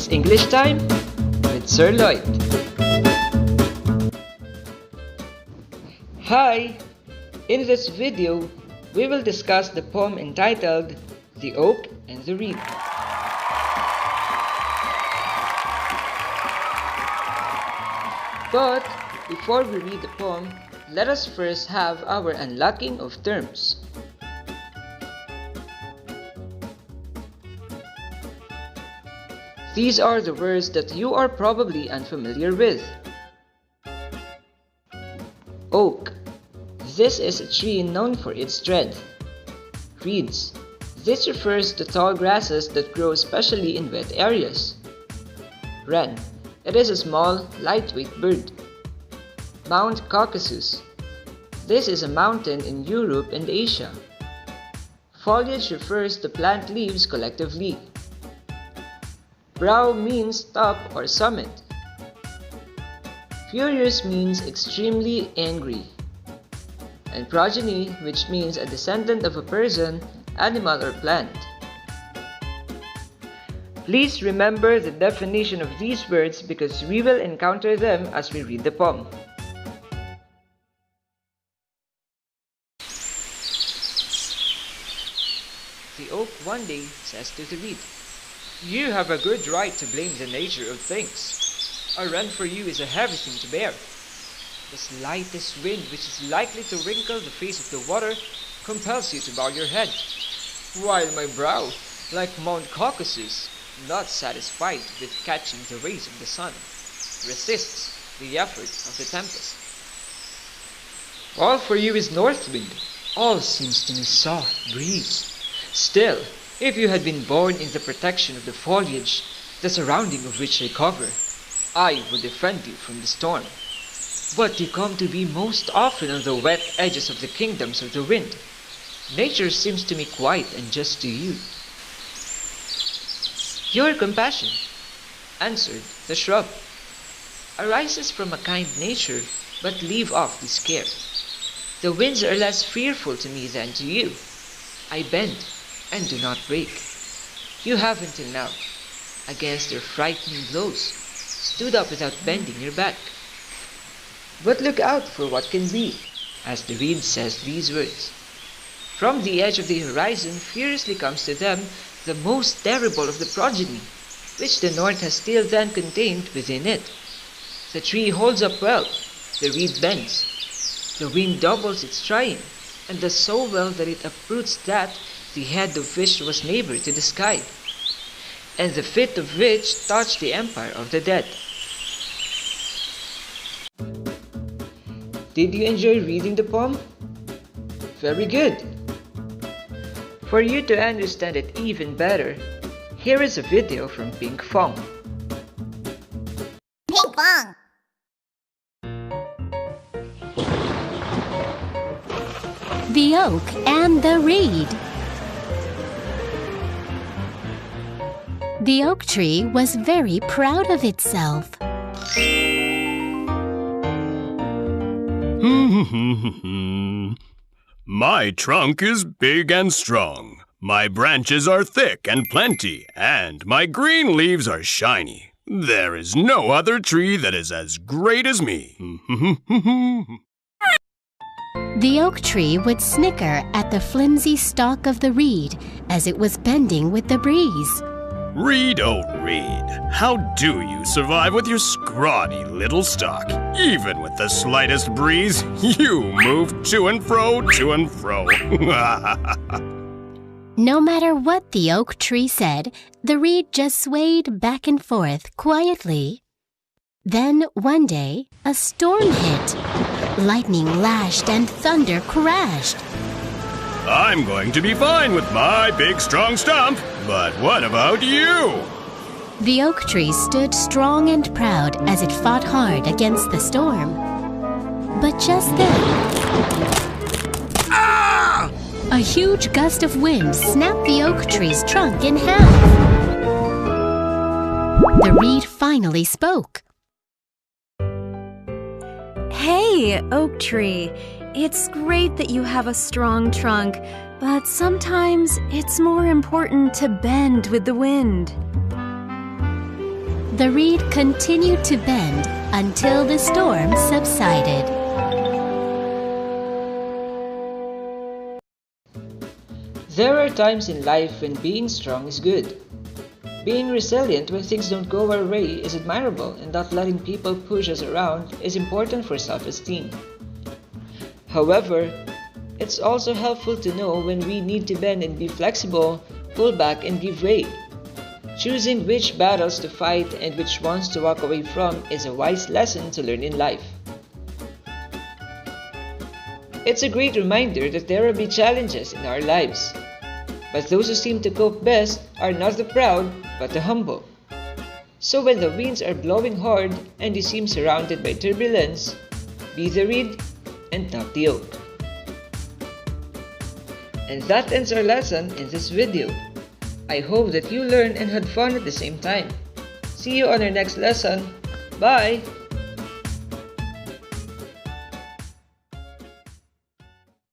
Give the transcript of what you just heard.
It's English time with Sir Lloyd. Hi! In this video, we will discuss the poem entitled The Oak and the Reed. But before we read the poem, let us first have our unlocking of terms. These are the words that you are probably unfamiliar with. Oak. This is a tree known for its strength. Reeds. This refers to tall grasses that grow especially in wet areas. Wren. It is a small, lightweight bird. Mount Caucasus. This is a mountain in Europe and Asia. Foliage refers to plant leaves collectively. Brow means top or summit. Furious means extremely angry. And progeny, which means a descendant of a person, animal, or plant. Please remember the definition of these words because we will encounter them as we read the poem. The oak one day says to the reed, "You have a good right to blame the nature of things. A wren for you is a heavy thing to bear. The slightest wind which is likely to wrinkle the face of the water compels you to bow your head, while my brow, like Mount Caucasus, not satisfied with catching the rays of the sun, resists the effort of the tempest. All for you is north wind, all seems to me soft breeze. Still, if you had been born in the protection of the foliage, the surrounding of which I cover, I would defend you from the storm. But you come to be most often on the wet edges of the kingdoms of the wind. Nature seems to me quite unjust to you." "Your compassion," answered the shrub, "arises from a kind nature, but leave off this care. The winds are less fearful to me than to you. I bend and do not break. You have until now, against their frightening blows, stood up without bending your back. But look out for what can be," as the reed says these words. From the edge of the horizon furiously comes to them the most terrible of the progeny, which the north has till then contained within it. The tree holds up well, the reed bends. The wind doubles its trying, and does so well that it uproots that the head of which was neighbor to the sky, and the feet of which touched the empire of the dead. Did you enjoy reading the poem? Very good. For you to understand it even better, here is a video from PinkFong. PinkFong! The Oak and the Reed. The oak tree was very proud of itself. My trunk is big and strong. My branches are thick and plenty, and my green leaves are shiny. There is no other tree that is as great as me. The oak tree would snicker at the flimsy stalk of the reed as it was bending with the breeze. Reed, oh Reed, how do you survive with your scrawny little stalk? Even with the slightest breeze, you move to and fro, to and fro. No matter what the oak tree said, the reed just swayed back and forth quietly. Then one day, a storm hit. Lightning lashed and thunder crashed. I'm going to be fine with my big strong stump, but what about you? The oak tree stood strong and proud as it fought hard against the storm. But just then, a huge gust of wind snapped the oak tree's trunk in half. The reed finally spoke. Hey, oak tree. It's great that you have a strong trunk, but sometimes it's more important to bend with the wind. The reed continued to bend until the storm subsided. There are times in life when being strong is good. Being resilient when things don't go our way is admirable, and not letting people push us around is important for self-esteem. However, it's also helpful to know when we need to bend and be flexible, pull back and give way. Choosing which battles to fight and which ones to walk away from is a wise lesson to learn in life. It's a great reminder that there will be challenges in our lives. But those who seem to cope best are not the proud, but the humble. So when the winds are blowing hard and you seem surrounded by turbulence, be the reed and not the oak. And that ends our lesson in this video. I hope that you learned and had fun at the same time. See you on our next lesson. Bye!